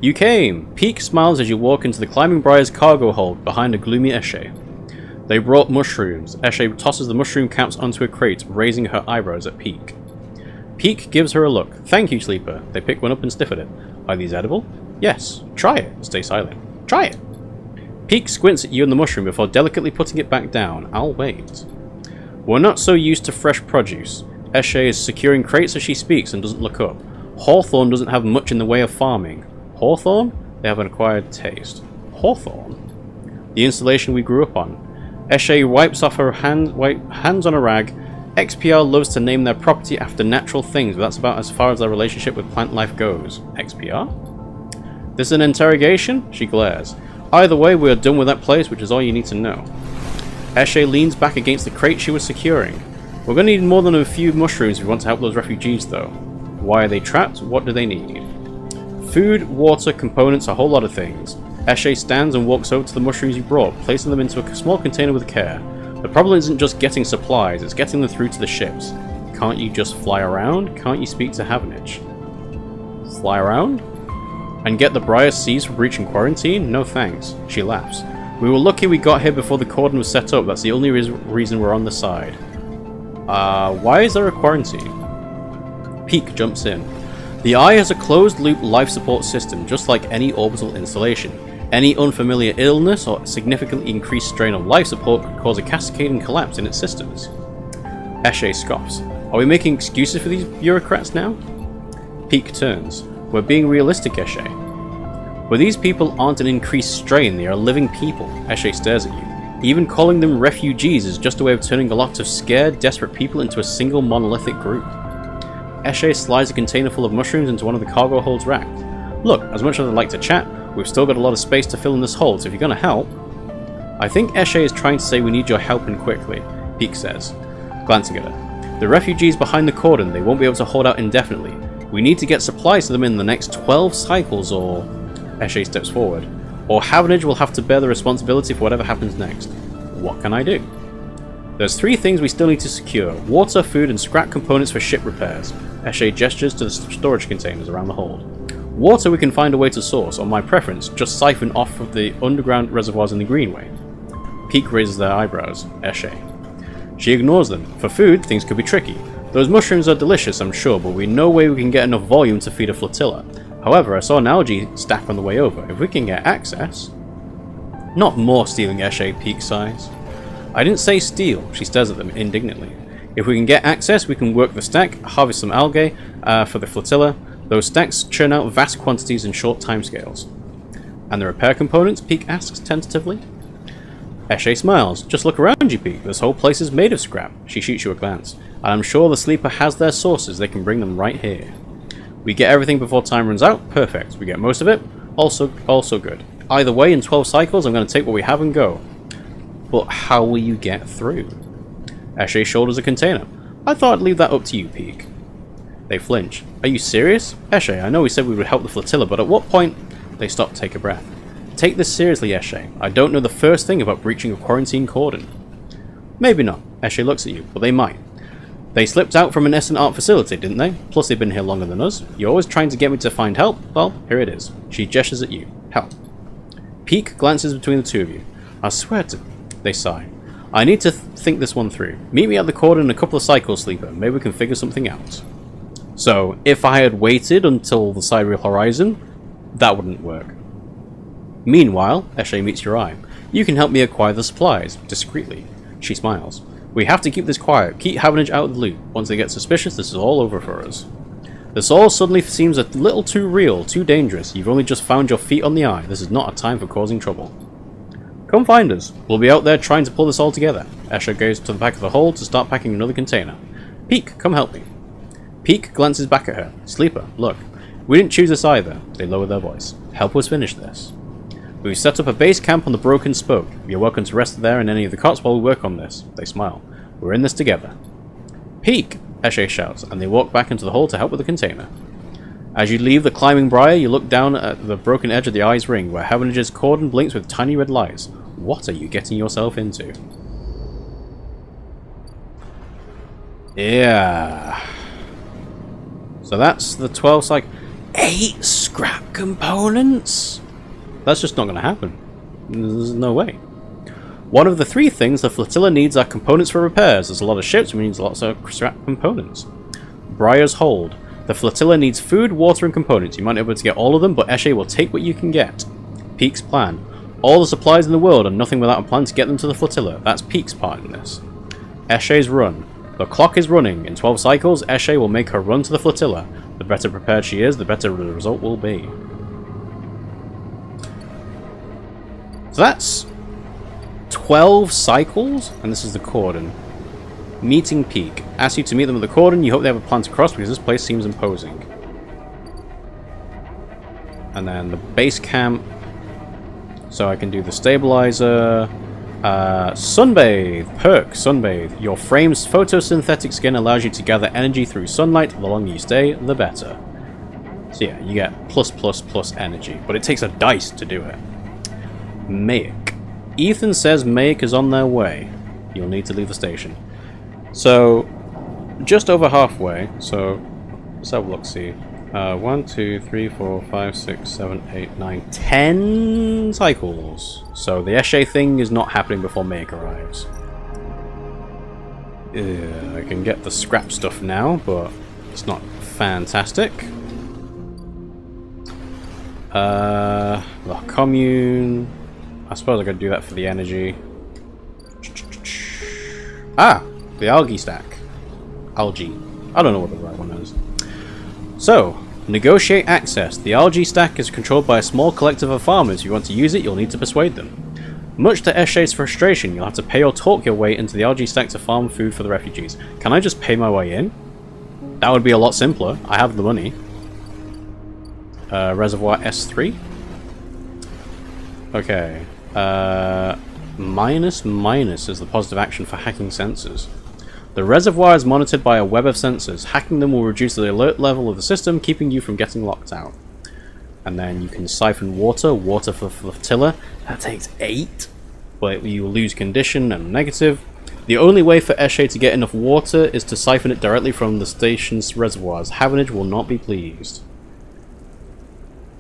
You came! Peak smiles as you walk into the Climbing Briar's cargo hold behind a gloomy Eshe. They brought mushrooms. Eshe tosses the mushroom caps onto a crate, raising her eyebrows at Peak. Peak gives her a look. Thank you, Sleeper. They pick one up and sniff at it. Are these edible? Yes. Try it. Stay silent. Try it. Peak squints at you and the mushroom before delicately putting it back down. I'll wait. We're not so used to fresh produce. Eshe is securing crates as she speaks and doesn't look up. Hawthorne doesn't have much in the way of farming. Hawthorne? They have an acquired taste. Hawthorne? The installation we grew up on. Eshe wipes off her hands on a rag. XPR loves to name their property after natural things, but that's about as far as their relationship with plant life goes. XPR? This is an interrogation? She glares. Either way, we are done with that place, which is all you need to know. Eshe leans back against the crate she was securing. We're going to need more than a few mushrooms if we want to help those refugees, though. Why are they trapped? What do they need? Food, water, components, a whole lot of things. Eshe stands and walks over to the mushrooms you brought, placing them into a small container with care. The problem isn't just getting supplies, it's getting them through to the ships. Can't you just fly around? Can't you speak to Havenage? Fly around? And get the Briar seized for breaching quarantine? No thanks. She laughs. We were lucky we got here before the cordon was set up, that's the only reason we're on the side. Why is there a quarantine? Peak jumps in. The Eye has a closed-loop life support system, just like any orbital installation. Any unfamiliar illness or significantly increased strain on life support could cause a cascading collapse in its systems. Eshe scoffs. Are we making excuses for these bureaucrats now? Peak turns. We're being realistic, Eshe. But these people aren't an increased strain, they are living people. Eshe stares at you. Even calling them refugees is just a way of turning a lot of scared, desperate people into a single monolithic group. Eshe slides a container full of mushrooms into one of the cargo holds racked. Look, as much as I'd like to chat, we've still got a lot of space to fill in this hold, so if you're gonna help... I think Eshe is trying to say we need your help and quickly, Peak says, glancing at her. The refugees behind the cordon, they won't be able to hold out indefinitely. We need to get supplies to them in the next 12 cycles or... Eshe steps forward. Or Havenage will have to bear the responsibility for whatever happens next. What can I do? There's 3 things we still need to secure. Water, food, and scrap components for ship repairs. Eshe gestures to the storage containers around the hold. Water we can find a way to source, or my preference, just siphon off of the underground reservoirs in the Greenway. Peak raises their eyebrows. Eshe. She ignores them. For food, things could be tricky. Those mushrooms are delicious, I'm sure, but we no way we can get enough volume to feed a flotilla. However, I saw an algae stack on the way over. If we can get access... Not more stealing, Eshe, Peak sighs. I didn't say steal, she stares at them indignantly. If we can get access, we can work the stack, harvest some algae for the flotilla. Those stacks churn out vast quantities in short timescales. And the repair components? Peak asks tentatively. Eshe smiles. Just look around you, Peak. This whole place is made of scrap. She shoots you a glance. And I'm sure the Sleeper has their sources. They can bring them right here. We get everything before time runs out? Perfect. We get most of it? Also good. Either way, in 12 cycles, I'm going to take what we have and go. But how will you get through? Eshe shoulders a container. I thought I'd leave that up to you, Peak. They flinch. Are you serious? Eshe, I know we said we would help the flotilla, but at what point... They stop to take a breath. Take this seriously, Eshe. I don't know the first thing about breaching a quarantine cordon. Maybe not. Eshe looks at you, but they might. They slipped out from an Essen art facility, didn't they? Plus they've been here longer than us. You're always trying to get me to find help? Well, here it is. She gestures at you. Help. Peak glances between the two of you. I swear to... They sigh. I need to think this one through. Meet me at the cordon in a couple of cycles, Sleeper. Maybe we can figure something out. So, if I had waited until the sidereal horizon, that wouldn't work. Meanwhile, Eshe meets your eye. You can help me acquire the supplies, discreetly. She smiles. We have to keep this quiet. Keep Havenage out of the loop. Once they get suspicious, this is all over for us. This all suddenly seems a little too real, too dangerous. You've only just found your feet on the eye. This is not a time for causing trouble. Come find us. We'll be out there trying to pull this all together. Eshe goes to the back of the hold to start packing another container. Peak, come help me. Peak glances back at her. Sleeper, look. We didn't choose this either. They lower their voice. Help us finish this. We've set up a base camp on the Broken Spoke. You're welcome to rest there in any of the cots while we work on this. They smile. We're in this together. Peak! Eshe shouts, and they walk back into the hold to help with the container. As you leave the climbing briar, you look down at the broken edge of the eye's ring, where Havenage's cordon blinks with tiny red lights. What are you getting yourself into? Yeah. So that's the 12 cycle. 8 scrap components? That's just not going to happen. There's no way. One of the 3 things the flotilla needs are components for repairs. There's a lot of ships, which means lots of scrap components. Briar's Hold. The flotilla needs food, water, and components. You might not be able to get all of them, but Eshe will take what you can get. Peak's plan. All the supplies in the world and nothing without a plan to get them to the flotilla. That's Peak's part in this. Eshe's run. The clock is running. In 12 cycles, Eshe will make her run to the flotilla. The better prepared she is, the better the result will be. So that's 12 cycles, and this is the cordon. Meeting Peak. Ask you to meet them at the cordon. You hope they have a plan to cross because this place seems imposing. And then the base camp. So I can do the stabilizer. Sunbathe. Perk. Sunbathe. Your frame's photosynthetic skin allows you to gather energy through sunlight. The longer you stay, the better. So yeah, you get plus energy. But it takes a dice to do it. Mayak. Ethan says Mayak is on their way. You'll need to leave the station. So, just over halfway. So, let's have a look, see. 1, 2, 3, 4, 5, 6, 7, 8, 9, 10 cycles. So, the Eshe thing is not happening before Mayak arrives. I can get the scrap stuff now, but it's not fantastic. The commune. I suppose I could do that for the energy. Ah! The algae stack. Algae. I don't know what the right one is. So, negotiate access. The algae stack is controlled by a small collective of farmers. If you want to use it, you'll need to persuade them. Much to Eshe's frustration, you'll have to pay or talk your way into the algae stack to farm food for the refugees. Can I just pay my way in? That would be a lot simpler. I have the money. Reservoir S3. Okay. Minus is the positive action for hacking sensors. The reservoir is monitored by a web of sensors. Hacking them will reduce the alert level of the system, keeping you from getting locked out. And then you can siphon water. Water for flotilla. That takes 8. But you will lose condition and negative. The only way for Eshe to get enough water is to siphon it directly from the station's reservoirs. Havenage will not be pleased.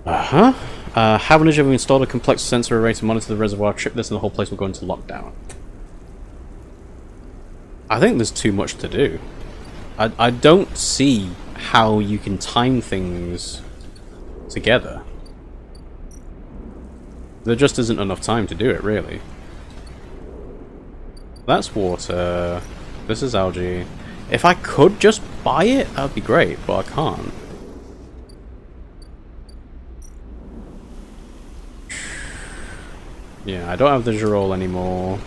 Havenage have installed a complex sensor array to monitor the reservoir. Trip this and the whole place will go into lockdown. I think there's too much to do. I don't see how you can time things together. There just isn't enough time to do it, really. That's water. This is algae. If I could just buy it, that'd be great, but I can't. Yeah, I don't have the Girol anymore.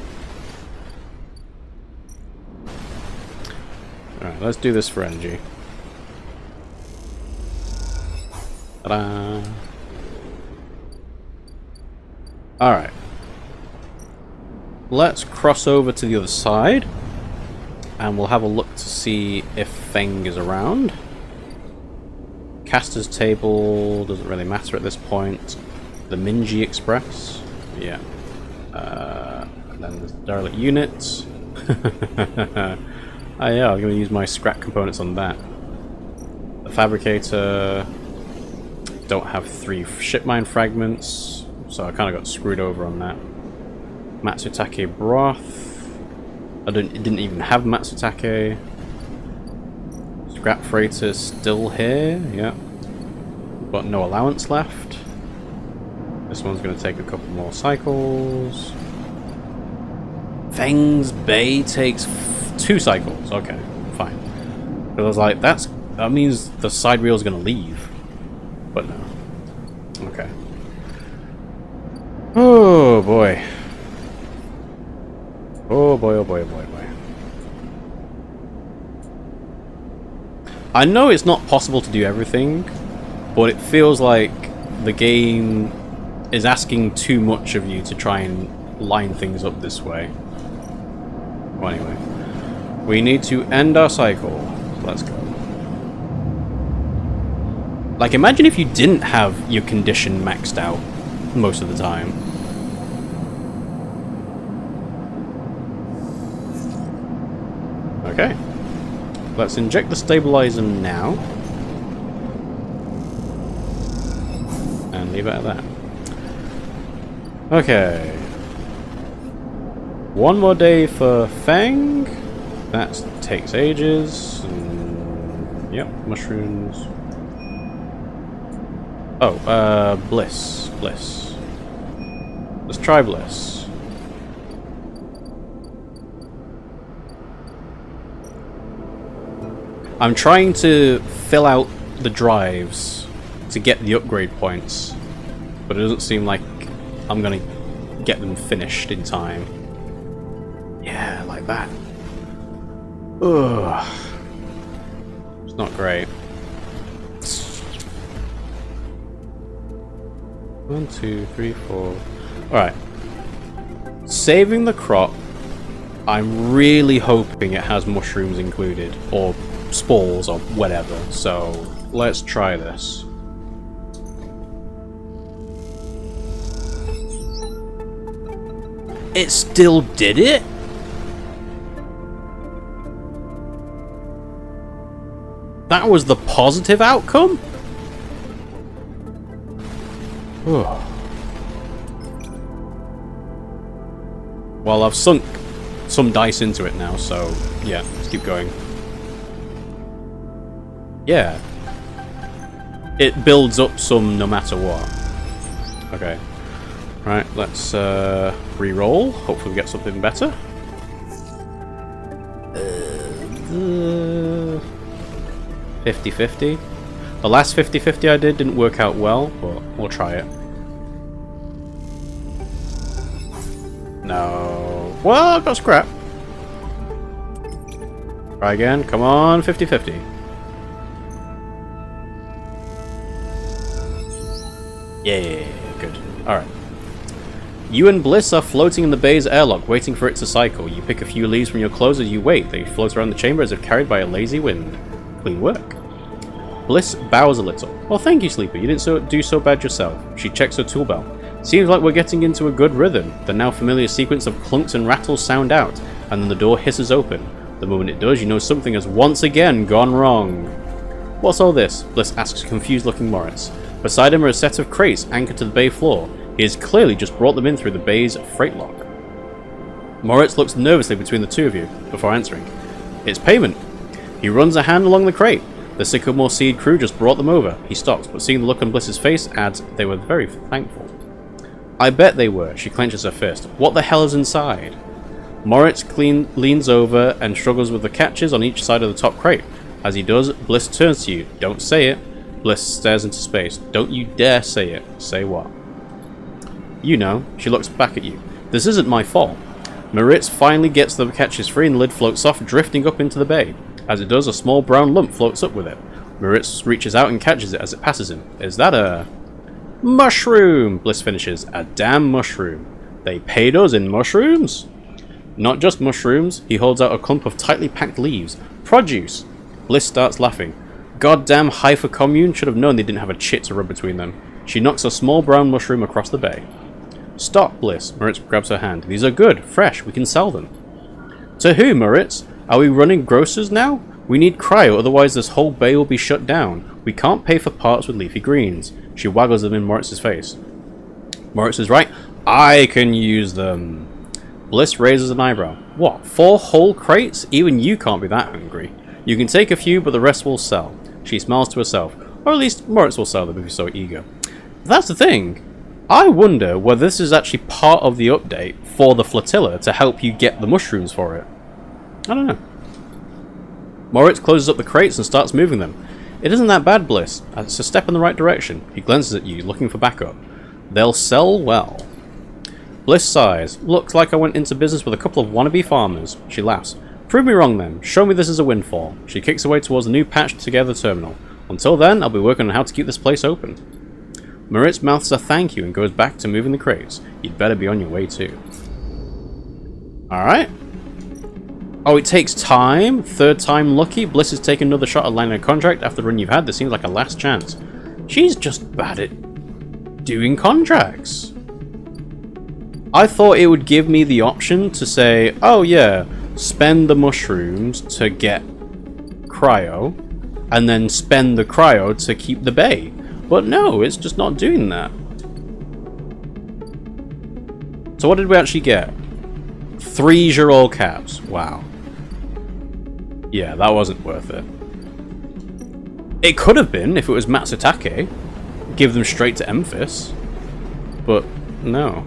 Alright, let's do this for energy. Ta-da! Alright. Let's cross over to the other side. And we'll have a look to see if Feng is around. Caster's table doesn't really matter at this point. The Minji Express. Yeah. And then there's the derelict unit. Oh yeah, I'm going to use my scrap components on that. The fabricator. Don't have 3 ship mine fragments, so I kind of got screwed over on that. Matsutake broth. It didn't even have Matsutake. Scrap freighter still here, yeah. Got no allowance left. This one's going to take a couple more cycles. Feng's Bay takes 2 cycles. Okay, fine. But I was like, that means the side wheel is going to leave. But no. Okay. Oh boy. Oh boy, oh boy, oh boy, oh boy. I know it's not possible to do everything, but it feels like the game is asking too much of you to try and line things up this way. Well, anyway. We need to end our cycle. So let's go. Like, imagine if you didn't have your condition maxed out most of the time. Okay. Let's inject the stabilizer now. and leave it at that. Okay. One more day for Fang. That takes ages. Yep, mushrooms. Oh, Bliss. Bliss. Let's try Bliss. I'm trying to fill out the drives to get the upgrade points, but it doesn't seem like I'm gonna get them finished in time. Yeah, like that. Ugh. It's not great. 1, 2, 3, 4. Alright. Saving the crop. I'm really hoping it has mushrooms included, or spores, or whatever. So, let's try this. It still did it? That was the positive outcome? Ugh. Well, I've sunk some dice into it now, so yeah, let's keep going. Yeah. It builds up some no matter what. Okay. Right, let's re-roll. Hopefully we get something better. 50-50. The last 50-50 I did didn't work out well, but we'll try it. No. Well, I got scrap. Try again. Come on, 50-50. Yeah, good. Alright. You and Bliss are floating in the bay's airlock, waiting for it to cycle. You pick a few leaves from your clothes as you wait. They float around the chamber as if carried by a lazy wind. Clean work. Bliss bows a little. Well, thank you, Sleeper. You didn't do so bad yourself. She checks her tool belt. Seems like we're getting into a good rhythm. The now familiar sequence of clunks and rattles sound out, and then the door hisses open. The moment it does, you know something has once again gone wrong. What's all this? Bliss asks confused-looking Moritz. Beside him are a set of crates anchored to the bay floor. He has clearly just brought them in through the bay's freight lock. Moritz looks nervously between the two of you before answering. It's payment. He runs a hand along the crate. The Sycamore Seed crew just brought them over. He stops, but seeing the look on Bliss's face adds they were very thankful. I bet they were. She clenches her fist. What the hell is inside? Moritz leans over and struggles with the catches on each side of the top crate. As he does, Bliss turns to you. Don't say it. Bliss stares into space. Don't you dare say it. Say what? You know. She looks back at you. This isn't my fault. Moritz finally gets the catches free and the lid floats off, drifting up into the bay. As it does, a small brown lump floats up with it. Moritz reaches out and catches it as it passes him. Is that a... mushroom! Bliss finishes. A damn mushroom. They paid us in mushrooms? Not just mushrooms. He holds out a clump of tightly packed leaves. Produce! Bliss starts laughing. Goddamn Haifa commune should have known they didn't have a chit to rub between them. She knocks a small brown mushroom across the bay. Stop, Bliss. Moritz grabs her hand. These are good, fresh, we can sell them. To who, Moritz? Are we running grocers now? We need cryo, otherwise this whole bay will be shut down. We can't pay for parts with leafy greens. She waggles them in Moritz's face. Moritz is right. I can use them. Bliss raises an eyebrow. What, 4 whole crates? Even you can't be that hungry. You can take a few, but the rest will sell. She smiles to herself. Or at least Moritz will sell them if he's so eager. That's the thing. I wonder whether this is actually part of the update for the flotilla to help you get the mushrooms for it. I don't know. Moritz closes up the crates and starts moving them. It isn't that bad, Bliss. It's a step in the right direction. He glances at you, looking for backup. They'll sell well. Bliss sighs. Looks like I went into business with a couple of wannabe farmers. She laughs. Prove me wrong then. Show me this is a windfall. She kicks away towards the new patched together terminal. Until then, I'll be working on how to keep this place open. Moritz mouths a thank you and goes back to moving the crates. You'd better be on your way too. Alright. Oh, it takes time? Third time lucky? Bliss is taking another shot at landing a contract after the run you've had. This seems like a last chance. She's just bad at doing contracts. I thought it would give me the option to say, oh yeah, spend the mushrooms to get cryo, and then spend the cryo to keep the bay. But no, it's just not doing that. So what did we actually get? 3 Girol caps. Wow. Yeah, that wasn't worth it. It could have been if it was Matsutake. Give them straight to Memphis. But no.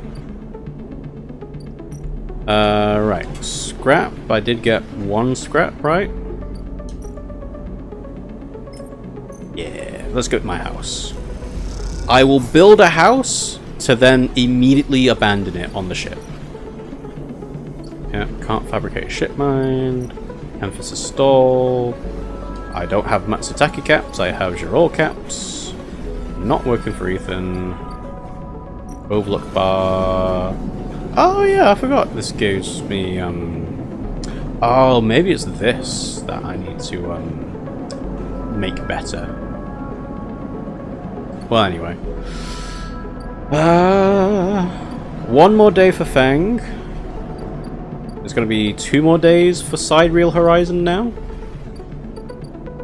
Right. Scrap. I did get 1 scrap, right? Yeah, let's go to my house. I will build a house to then immediately abandon it on the ship. Yeah, can't fabricate a ship mind. Emphasis stall. I don't have Matsutake caps, I have Girol caps. Not working for Ethan. Overlook bar. Oh yeah, I forgot this gives me oh, maybe it's this that I need to make better. Well, anyway. 1 more day for Feng. There's going to be 2 more days for Sidereal Horizon now.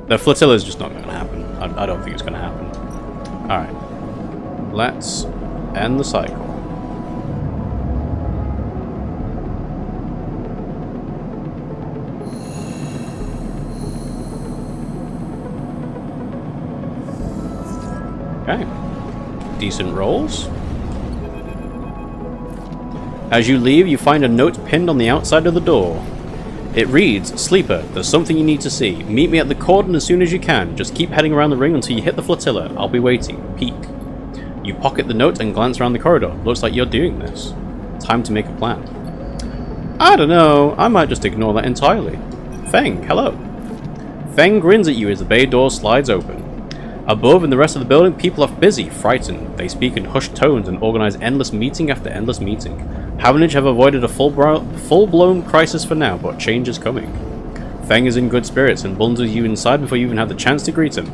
The flotilla is just not going to happen. I don't think it's going to happen. Alright. Let's end the cycle. Okay. Decent rolls. As you leave, you find a note pinned on the outside of the door. It reads, "Sleeper, there's something you need to see. Meet me at the cordon as soon as you can. Just keep heading around the ring until you hit the flotilla. I'll be waiting. Peek." You pocket the note and glance around the corridor. Looks like you're doing this. Time to make a plan. I don't know. I might just ignore that entirely. Feng, hello. Feng grins at you as the bay door slides open. Above, in the rest of the building, people are busy, frightened. They speak in hushed tones and organize endless meeting after endless meeting. Havenage have avoided a full-blown crisis for now, but change is coming. Feng is in good spirits and bundles you inside before you even have the chance to greet him.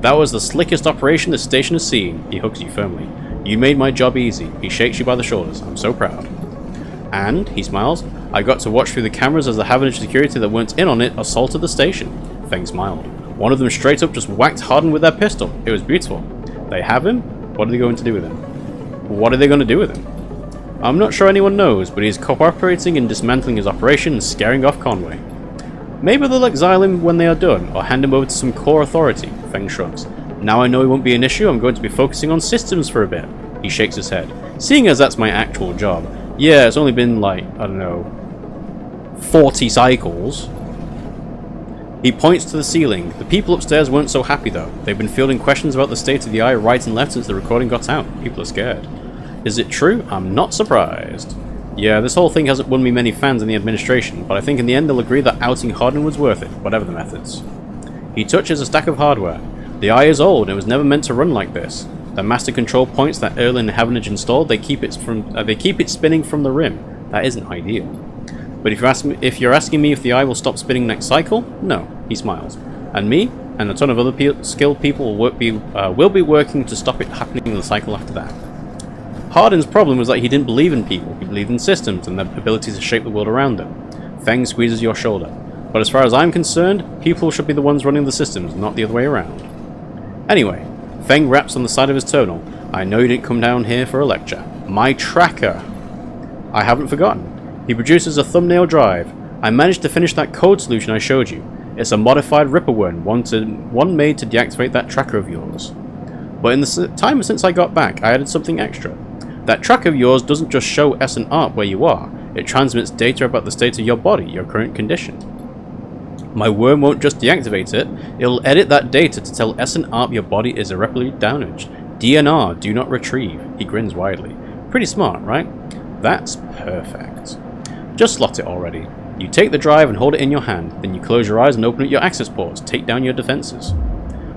That was the slickest operation the station has seen. He hugs you firmly. You made my job easy. He shakes you by the shoulders. I'm so proud. And, he smiles, I got to watch through the cameras as the Havanage security that weren't in on it assaulted the station. Feng smiled. One of them straight up just whacked Harden with their pistol. It was beautiful. They have him? What are they going to do with him? What are they going to do with him? I'm not sure anyone knows, but he's cooperating in dismantling his operation and scaring off Conway. Maybe they'll exile him when they are done, or hand him over to some core authority. Feng shrugs. Now I know he won't be an issue, I'm going to be focusing on systems for a bit. He shakes his head. Seeing as that's my actual job. Yeah, it's only been like, I don't know, 40 cycles. He points to the ceiling. The people upstairs weren't so happy though. They've been fielding questions about the state of the eye right and left since the recording got out. People are scared. Is it true? I'm not surprised. Yeah, this whole thing hasn't won me many fans in the administration, but I think in the end they'll agree that outing Harden was worth it, whatever the methods. He touches a stack of hardware. The eye is old and it was never meant to run like this. The master control points that Erlin and Havanage installed, they keep it spinning from the rim. That isn't ideal. But if you're asking me if the eye will stop spinning next cycle, no. He smiles. And me, and a ton of other skilled people will be working to stop it happening in the cycle after that. Harden's problem was that he didn't believe in people, he believed in systems and their ability to shape the world around them. Feng squeezes your shoulder. But as far as I'm concerned, people should be the ones running the systems, not the other way around. Anyway, Feng raps on the side of his tonal. I know you didn't come down here for a lecture. My tracker! I haven't forgotten. He produces a thumbnail drive. I managed to finish that code solution I showed you. It's a modified Ripperworm, one made to deactivate that tracker of yours. But in the time since I got back, I added something extra. That tracker of yours doesn't just show S and ARP where you are, it transmits data about the state of your body, your current condition. My worm won't just deactivate it, it'll edit that data to tell S and ARP your body is irreparably damaged. DNR, do not retrieve. He grins widely. Pretty smart, right? That's perfect. Just slot it already. You take the drive and hold it in your hand, then you close your eyes and open up your access ports, take down your defenses.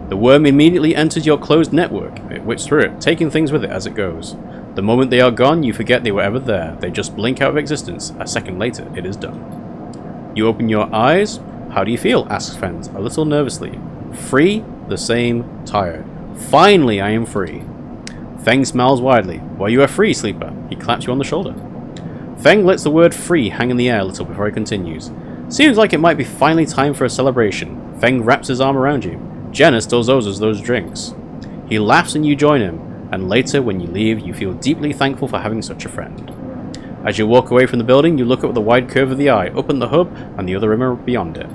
The worm immediately enters your closed network, it whips through it, taking things with it as it goes. The moment they are gone, you forget they were ever there, they just blink out of existence. A second later, it is done. You open your eyes. How do you feel? Asks Fens, a little nervously. Free, the same, tired. Finally, I am free. Feng smiles widely. Well, you are free, Sleeper. He claps you on the shoulder. Feng lets the word free hang in the air a little before he continues. Seems like it might be finally time for a celebration. Feng wraps his arm around you. Jenna still owes us those drinks. He laughs and you join him, and later when you leave you feel deeply thankful for having such a friend. As you walk away from the building, you look up with the wide curve of the eye, up at the hub and the other rim beyond it.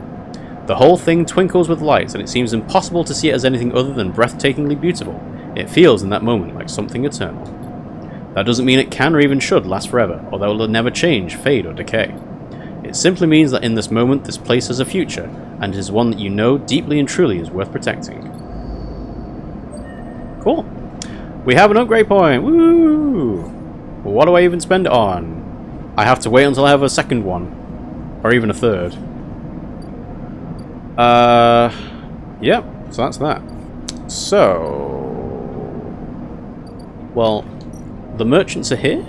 The whole thing twinkles with lights, and it seems impossible to see it as anything other than breathtakingly beautiful. It feels in that moment like something eternal. That doesn't mean it can or even should last forever, or that it will never change, fade, or decay. It simply means that in this moment, this place has a future, and it is one that you know deeply and truly is worth protecting. Cool. We have an upgrade point! Woo! What do I even spend it on? I have to wait until I have a second one. Or even a third. Yep, so that's that. So... Well, the merchants are here.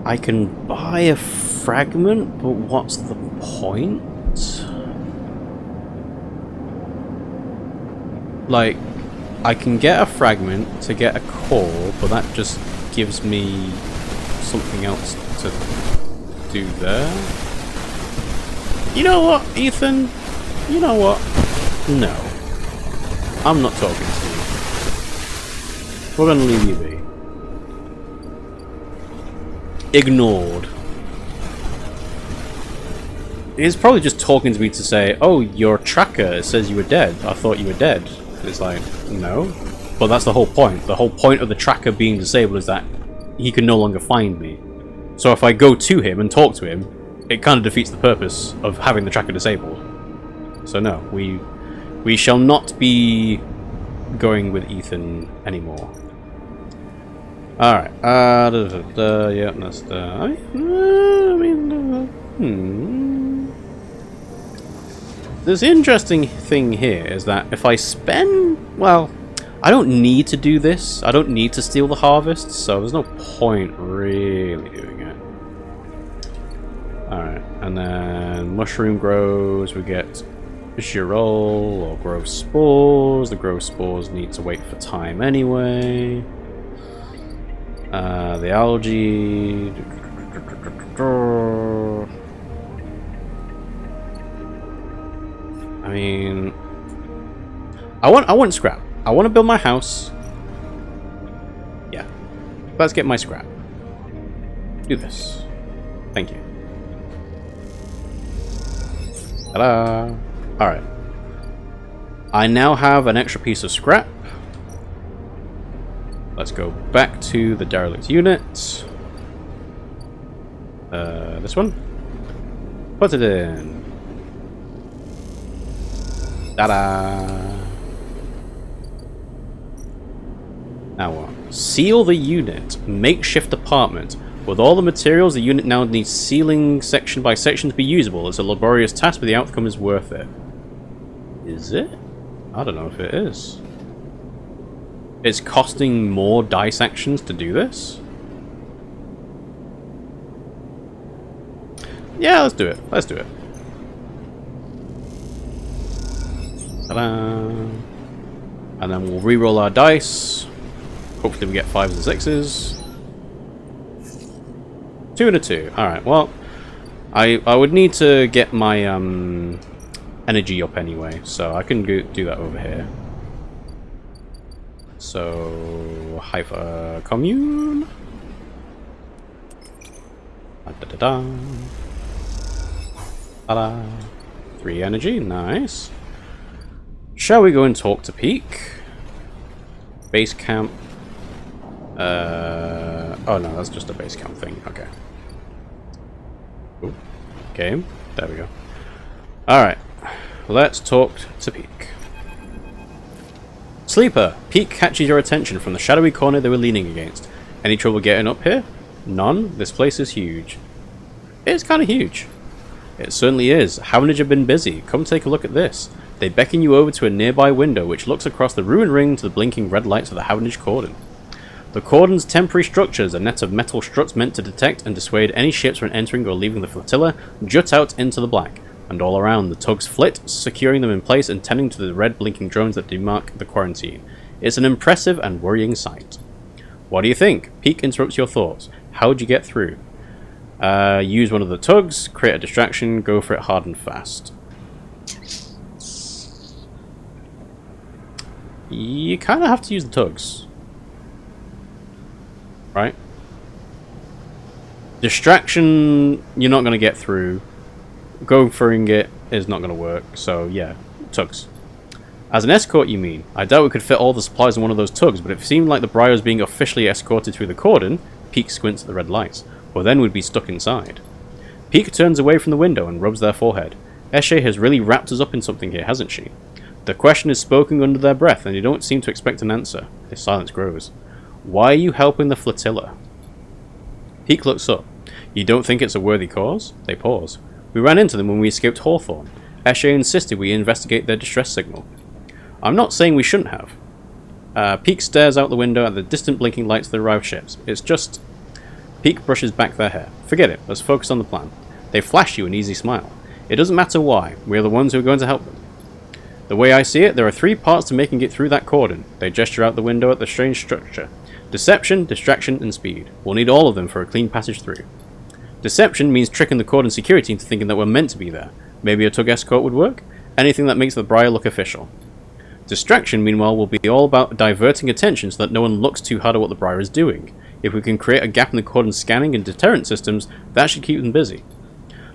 I can buy a fragment, but what's the point? Like, I can get a fragment to get a core, but that just gives me something else to do there. You know what, Ethan? You know what? No. I'm not talking to you. We're gonna leave you be. Ignored. He's probably just talking to me to say, oh, your tracker says you were dead. I thought you were dead. It's like, no. But that's the whole point. The whole point of the tracker being disabled is that he can no longer find me. So if I go to him and talk to him, it kind of defeats the purpose of having the tracker disabled. So no, we shall not be going with Ethan anymore. Alright, yeah, that's the... This interesting thing here is that if I spend... Well, I don't need to do this. I don't need to steal the harvest, so there's no point really doing it. Alright, and then mushroom grows, we get girol or growth spores. The growth spores need to wait for time anyway. The algae... I mean... I want scrap. I want to build my house. Yeah. Let's get my scrap. Do this. Thank you. Ta-da! Alright. I now have an extra piece of scrap. Let's go back to the derelict unit. This one. Put it in. Ta-da! Now what? Seal the unit. Makeshift apartment. With all the materials, the unit now needs sealing section by section to be usable. It's a laborious task, but the outcome is worth it. Is it? I don't know if it is. It's costing more dice actions to do this? Yeah, let's do it. Let's do it. Ta-da! And then we'll re-roll our dice. Hopefully we get 5s and 6s. 2 and a 2. Alright, well, I would need to get my energy up anyway, so I can do that over here. So, Hyper Commune. Da-da-da-da. Ta-da. 3 energy, nice. Shall we go and talk to Peak? Base camp. Oh no, that's just a base camp thing. Okay. Ooh. Game. There we go. Alright. Let's talk to Peak. Sleeper. Peak catches your attention from the shadowy corner they were leaning against. Any trouble getting up here? None? This place is huge. It's kind of huge. It certainly is. Havenage have been busy. Come take a look at this. They beckon you over to a nearby window which looks across the ruined ring to the blinking red lights of the Havenage cordon. The cordon's temporary structures, a net of metal struts meant to detect and dissuade any ships from entering or leaving the flotilla, jut out into the black, and all around the tugs flit, securing them in place and tending to the red blinking drones that demark the quarantine. It's an impressive and worrying sight. What do you think? Peak interrupts your thoughts. How'd you get through? Use one of the tugs, create a distraction, go for it hard and fast. you kind of have to use the tugs. Right? Distraction, you're not going to get through. Going through it is not going to work, so yeah, tugs. As an escort, you mean? I doubt we could fit all the supplies in one of those tugs, but if it seemed like the Briar was being officially escorted through the cordon, Peak squints at the red lights. Well, then we'd be stuck inside. Peak turns away from the window and rubs their forehead. Eshe has really wrapped us up in something here, hasn't she? The question is spoken under their breath, and they don't seem to expect an answer. The silence grows. Why are you helping the flotilla? Peak looks up. You don't think it's a worthy cause? They pause. We ran into them when we escaped Hawthorne. Eshe insisted we investigate their distress signal. I'm not saying we shouldn't have. Peak stares out the window at the distant blinking lights of the arrived ships. It's just... Peak brushes back their hair. Forget it, let's focus on the plan. They flash you an easy smile. It doesn't matter why, we're the ones who are going to help them. The way I see it, there are 3 parts to making it through that cordon. They gesture out the window at the strange structure. Deception, distraction, and speed. We'll need all of them for a clean passage through. Deception means tricking the cordon security into thinking that we're meant to be there. Maybe a tug escort would work? Anything that makes the Briar look official. Distraction, meanwhile, will be all about diverting attention so that no one looks too hard at what the Briar is doing. If we can create a gap in the cordon's scanning and deterrent systems, that should keep them busy.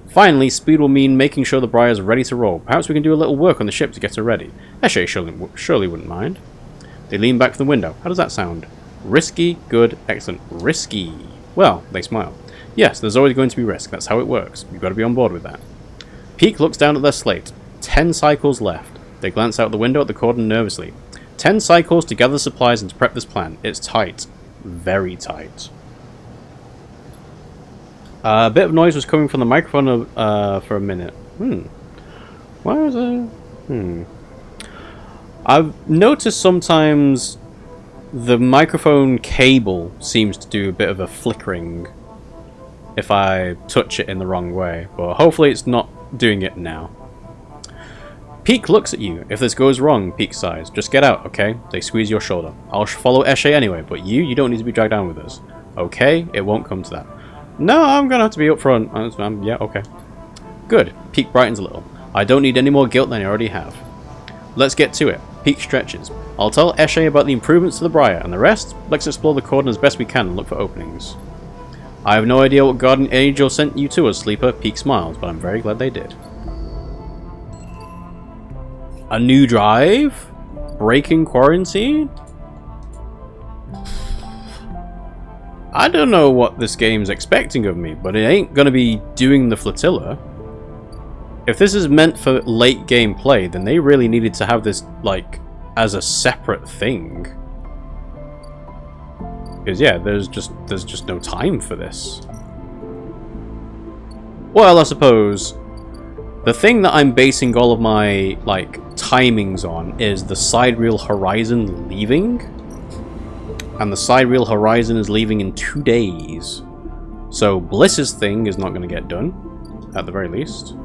Finally, speed will mean making sure the Briar is ready to roll. Perhaps we can do a little work on the ship to get her ready. Eshe surely wouldn't mind. They lean back from the window. How does that sound? Risky, good, excellent. Risky. Well, they smile. Yes, there's always going to be risk. That's how it works. You've got to be on board with that. Peak looks down at their slate. 10 cycles left. They glance out the window at the cordon nervously. 10 cycles to gather supplies and to prep this plan. It's tight. Very tight. A bit of noise was coming from the microphone for a minute. Why was it? I've noticed sometimes the microphone cable seems to do a bit of a flickering if I touch it in the wrong way, but hopefully it's not doing it now. Peak looks at you. If this goes wrong, Peak sighs. Just get out, okay? They squeeze your shoulder. I'll follow Eshe anyway, but you don't need to be dragged down with us. Okay? It won't come to that. No, I'm gonna have to be up front. Yeah, okay. Good. Peak brightens a little. I don't need any more guilt than I already have. Let's get to it. Peak stretches. I'll tell Eshe about the improvements to the Briar, and the rest, let's explore the cordon as best we can and look for openings. I have no idea what guardian angel sent you to us, Sleeper. Peak smiles, but I'm very glad they did. A new drive? Breaking quarantine? I don't know what this game's expecting of me, but it ain't gonna be doing the flotilla. If this is meant for late game play, then they really needed to have this, like, as a separate thing. Because yeah, there's just no time for this. Well, I suppose the thing that I'm basing all of my, like, timings on is the sidereal horizon leaving. And the sidereal horizon is leaving in 2 days. So Bliss's thing is not going to get done, at the very least.